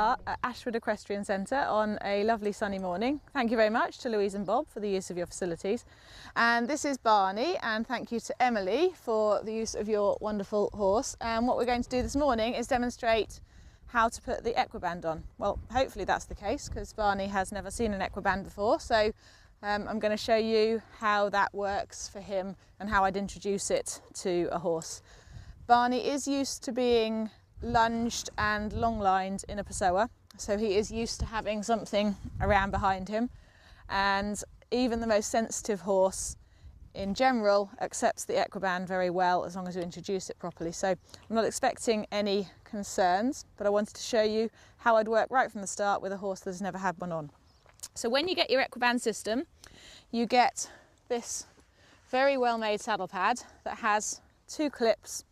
are at Ashford Equestrian Centre on a lovely sunny morning. Thank you very much to Louise and Bob for the use of your facilities. And this is Barney, and thank you to Emily for the use of your wonderful horse. And what we're going to do this morning is demonstrate how to put the Equiband on. Well, hopefully that's the case, because Barney has never seen an Equiband before. So I'm going to show you how that works for him and how I'd introduce it to a horse. Barney is used to being lunged and long-lined in a Pessoa, so he is used to having something around behind him, and even the most sensitive horse in general accepts the Equiband very well as long as you introduce it properly. So I'm not expecting any concerns, but I wanted to show you how I'd work right from the start with a horse that's never had one on. So when you get your Equiband system, you get this very well made saddle pad that has two clips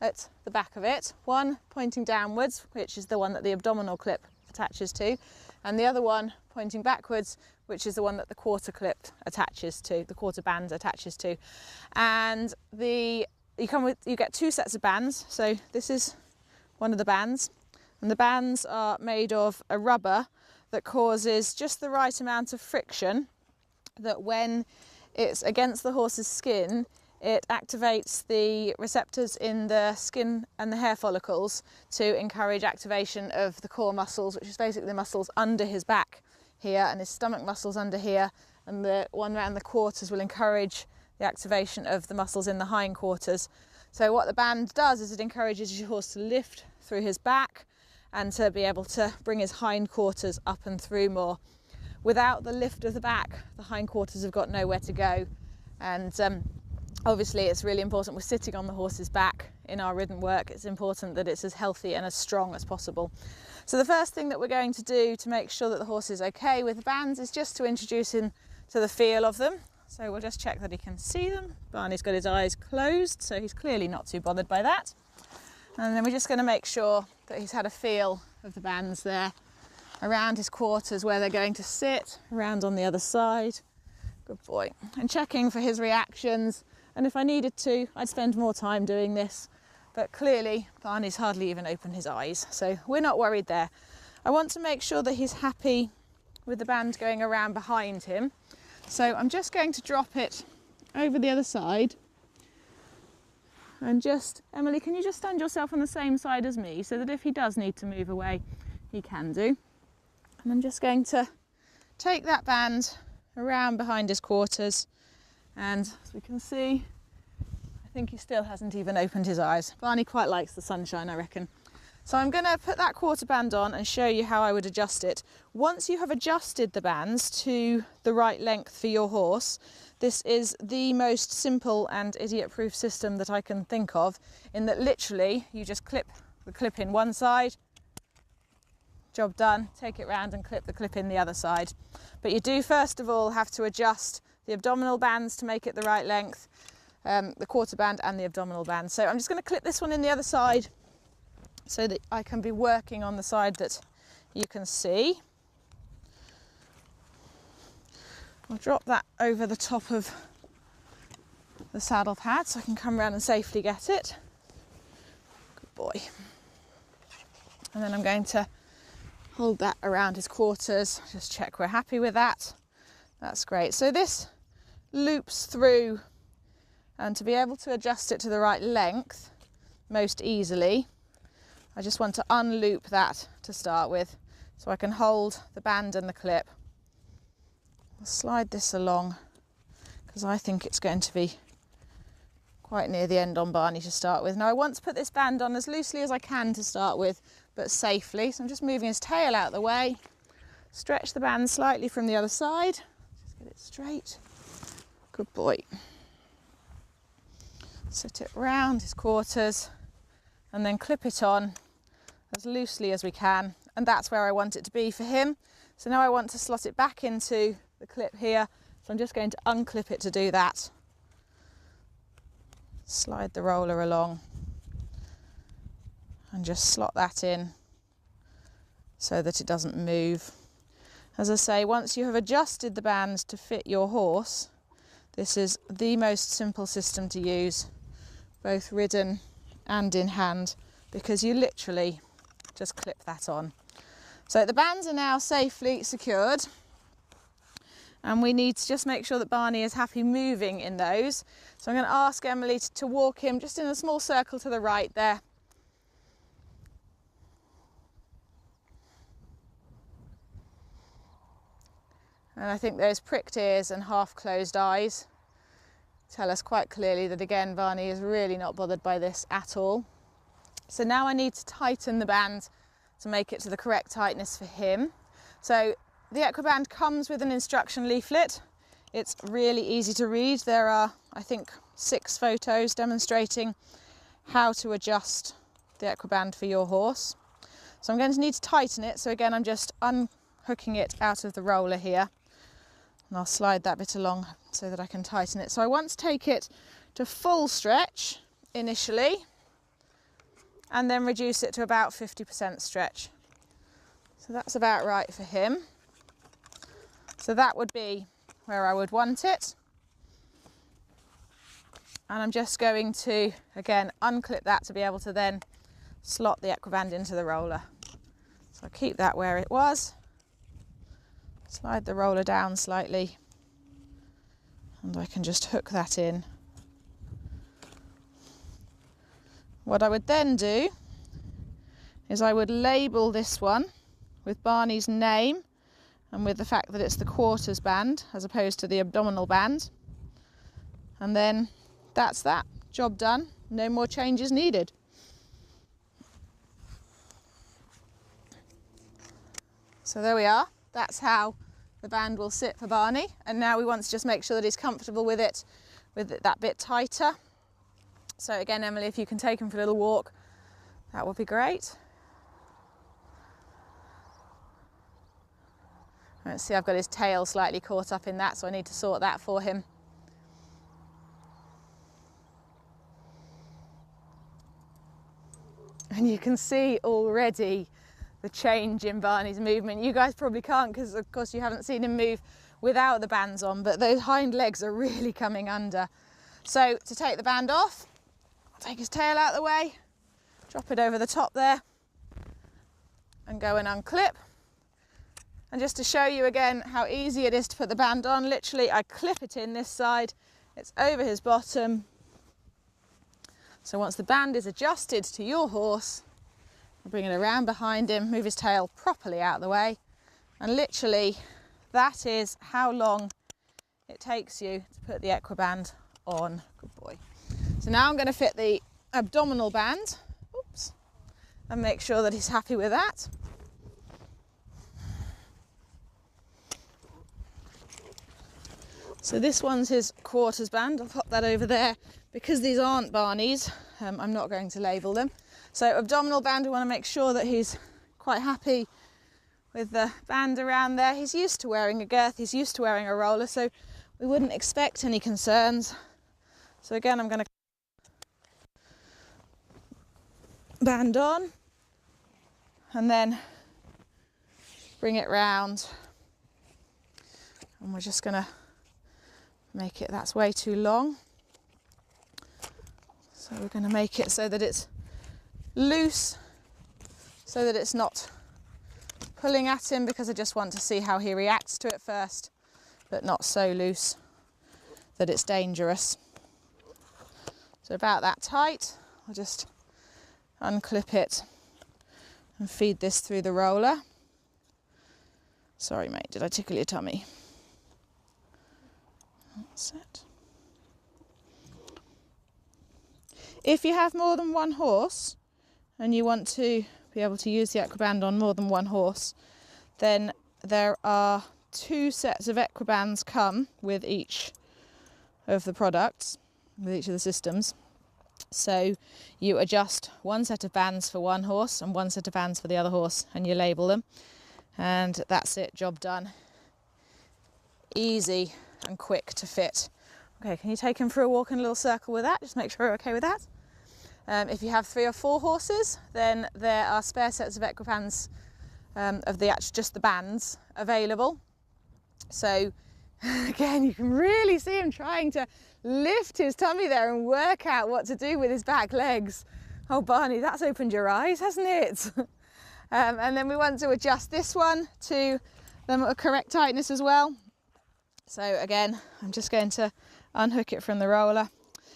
at the back of it, one pointing downwards, which is the one that the abdominal clip attaches to, and the other one pointing backwards, which is the one that the quarter clip attaches to, the quarter band attaches to. And you get two sets of bands. So this is one of the bands, and the bands are made of a rubber that causes just the right amount of friction that when it's against the horse's skin, it activates the receptors in the skin and the hair follicles to encourage activation of the core muscles, which is basically the muscles under his back here, and his stomach muscles under here, and the one around the quarters will encourage the activation of the muscles in the hindquarters. So what the band does is it encourages your horse to lift through his back and to be able to bring his hindquarters up and through more. Without the lift of the back, the hindquarters have got nowhere to go, and obviously it's really important. We're sitting on the horse's back in our ridden work. It's important that it's as healthy and as strong as possible. So the first thing that we're going to do to make sure that the horse is okay with the bands is just to introduce him to the feel of them. So we'll just check that he can see them. Barney's got his eyes closed, so he's clearly not too bothered by that. And then we're just going to make sure that he's had a feel of the bands there around his quarters where they're going to sit, around on the other side. Good boy. And checking for his reactions. And if I needed to, I'd spend more time doing this. But clearly, Barney's hardly even opened his eyes, so we're not worried there. I want to make sure that he's happy with the band going around behind him. So I'm just going to drop it over the other side. And just, Emily, can you just stand yourself on the same side as me so that if he does need to move away, he can do. And I'm just going to take that band around behind his quarters. And as we can see, I think he still hasn't even opened his eyes. Barney quite likes the sunshine, I reckon. So I'm going to put that quarter band on and show you how I would adjust it. Once you have adjusted the bands to the right length for your horse, this is the most simple and idiot-proof system that I can think of, in that literally you just clip the clip in one side, job done, take it round and clip the clip in the other side. But you do first of all have to adjust the abdominal bands to make it the right length, the quarter band and the abdominal band. So I'm just going to clip this one in the other side so that I can be working on the side that you can see. I'll drop that over the top of the saddle pad so I can come around and safely get it. Good boy. And then I'm going to hold that around his quarters, just check we're happy with that. That's great. So this loops through, and to be able to adjust it to the right length most easily, I just want to unloop that to start with so I can hold the band and the clip. I'll slide this along because I think it's going to be quite near the end on Barney to start with. Now I want to put this band on as loosely as I can to start with, but safely. So I'm just moving his tail out of the way, stretch the band slightly from the other side, just get it straight. Good boy. Sit it round his quarters and then clip it on as loosely as we can, and that's where I want it to be for him. So now I want to slot it back into the clip here, so I'm just going to unclip it to do that. Slide the roller along and just slot that in so that it doesn't move. As I say, once you have adjusted the bands to fit your horse, this is the most simple system to use, both ridden and in hand, because you literally just clip that on. So the bands are now safely secured, and we need to just make sure that Barney is happy moving in those. So I'm going to ask Emily to walk him just in a small circle to the right there. And I think those pricked ears and half closed eyes tell us quite clearly that, again, Barney is really not bothered by this at all. So now I need to tighten the band to make it to the correct tightness for him. So the Equiband comes with an instruction leaflet. It's really easy to read. There are, I think, 6 photos demonstrating how to adjust the Equiband for your horse. So I'm going to need to tighten it. So again, I'm just unhooking it out of the roller here. And I'll slide that bit along so that I can tighten it. So I want to take it to full stretch initially, and then reduce it to about 50% stretch. So that's about right for him. So that would be where I would want it. And I'm just going to, again, unclip that to be able to then slot the Equiband into the roller. So I'll keep that where it was. Slide the roller down slightly, and I can just hook that in. What I would then do is I would label this one with Barney's name and with the fact that it's the quarters band as opposed to the abdominal band. And then that's that. Job done. No more changes needed. So there we are. That's how the band will sit for Barney. And now we want to just make sure that he's comfortable with it that bit tighter. So again, Emily, if you can take him for a little walk, that would be great. Let's see, I've got his tail slightly caught up in that, so I need to sort that for him. And you can see already the change in Barney's movement. You guys probably can't because of course you haven't seen him move without the bands on, but those hind legs are really coming under. So to take the band off, I'll take his tail out of the way, drop it over the top there and go and unclip. And just to show you again how easy it is to put the band on, literally I clip it in this side, it's over his bottom. So once the band is adjusted to your horse, I'll bring it around behind him, move his tail properly out of the way, and literally that is how long it takes you to put the Equiband on. Good boy. So now I'm going to fit the abdominal band, oops, and make sure that he's happy with that. So this one's his quarters band. I'll pop that over there. Because these aren't Barney's, I'm not going to label them. So abdominal band, we want to make sure that he's quite happy with the band around there. He's used to wearing a girth, he's used to wearing a roller, so we wouldn't expect any concerns. So again, I'm going to band on and then bring it round. And we're just going to make it, that's way too long. So we're going to make it so that it's loose, so that it's not pulling at him, because I just want to see how he reacts to it first, but not so loose that it's dangerous. So about that tight, I'll just unclip it and feed this through the roller. Sorry mate, did I tickle your tummy? That's it. If you have more than one horse and you want to be able to use the Equiband on more than one horse, then there are 2 sets of Equibands come with each of the products, with each of the systems. So you adjust one set of bands for one horse and one set of bands for the other horse, and you label them, and that's it, job done. Easy and quick to fit. Okay, can you take him for a walk in a little circle with that? Just make sure you're okay with that. If you have 3 or 4 horses, then there are spare sets of Equibands of just the bands available. So again, you can really see him trying to lift his tummy there and work out what to do with his back legs. Oh Barney, that's opened your eyes, hasn't it? And then we want to adjust this one to the correct tightness as well. So again, I'm just going to unhook it from the roller.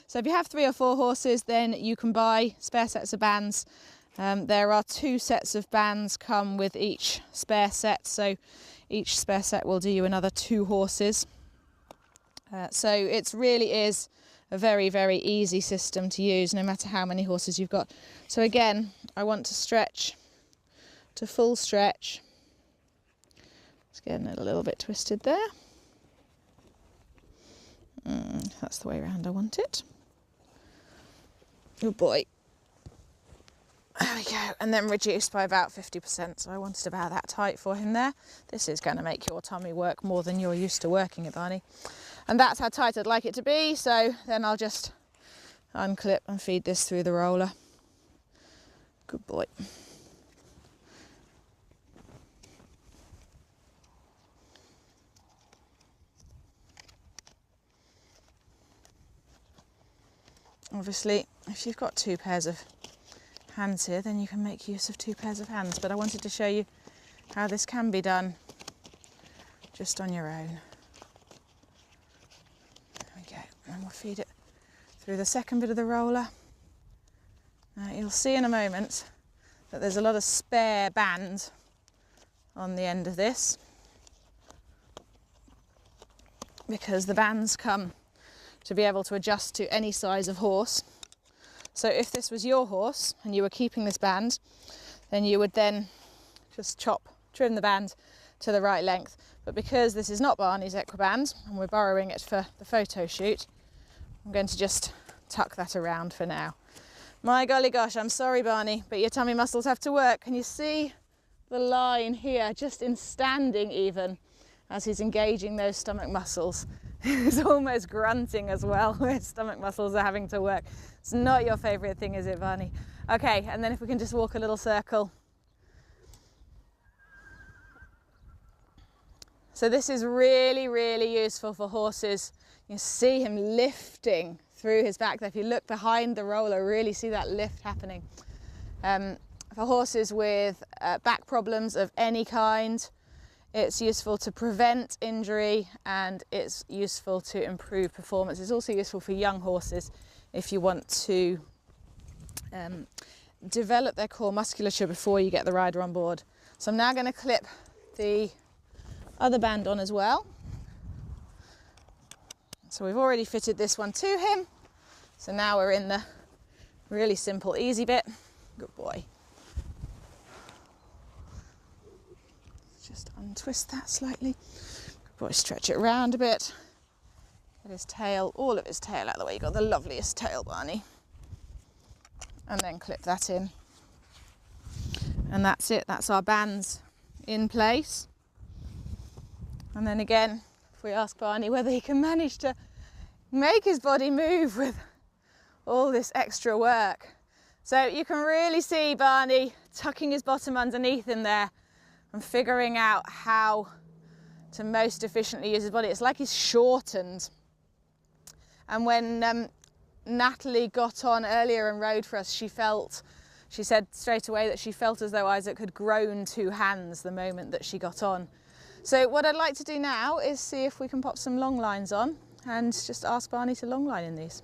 So if you have 3 or 4 horses, then you can buy spare sets of bands. There are 2 sets of bands come with each spare set, so each spare set will do you another 2 horses. So it really is a very, very easy system to use, no matter how many horses you've got. So again, I want to stretch to full stretch. Just getting it a little bit twisted there. That's the way around I want it. Good boy. There we go. And then reduced by about 50%. So I wanted about that tight for him there. This is going to make your tummy work more than you're used to working it, Barney. And that's how tight I'd like it to be. So then I'll just unclip and feed this through the roller. Good boy. Obviously, if you've got 2 pairs of hands here, then you can make use of 2 pairs of hands. But I wanted to show you how this can be done just on your own. There we go. And we'll feed it through the second bit of the roller. Now you'll see in a moment that there's a lot of spare band on the end of this, because the bands come to be able to adjust to any size of horse. So if this was your horse and you were keeping this band, then you would then just trim the band to the right length. But because this is not Barney's Equiband and we're borrowing it for the photo shoot, I'm going to just tuck that around for now. My golly gosh, I'm sorry Barney, but your tummy muscles have to work. Can you see the line here, just in standing even, as he's engaging those stomach muscles? He's almost grunting as well. His stomach muscles are having to work. It's not your favourite thing, is it, Barney? Okay, and then if we can just walk a little circle. So this is really, really useful for horses. You see him lifting through his back there. If you look behind the roller, really see that lift happening. For horses with back problems of any kind, it's useful to prevent injury and it's useful to improve performance. It's also useful for young horses if you want to develop their core musculature before you get the rider on board. So I'm now going to clip the other band on as well. So we've already fitted this one to him. So now we're in the really simple, easy bit. Good boy. Just untwist that slightly. Good boy, stretch it around a bit. Get his tail, all of his tail out of the way. You've got the loveliest tail, Barney. And then clip that in. And that's it, that's our bands in place. And then again, if we ask Barney whether he can manage to make his body move with all this extra work. So you can really see Barney tucking his bottom underneath him there and figuring out how to most efficiently use his body. It's like he's shortened. And when Natalie got on earlier and rode for us, she said straight away that she felt as though Isaac had grown 2 hands the moment that she got on. So what I'd like to do now is see if we can pop some long lines on and just ask Barney to long line in these.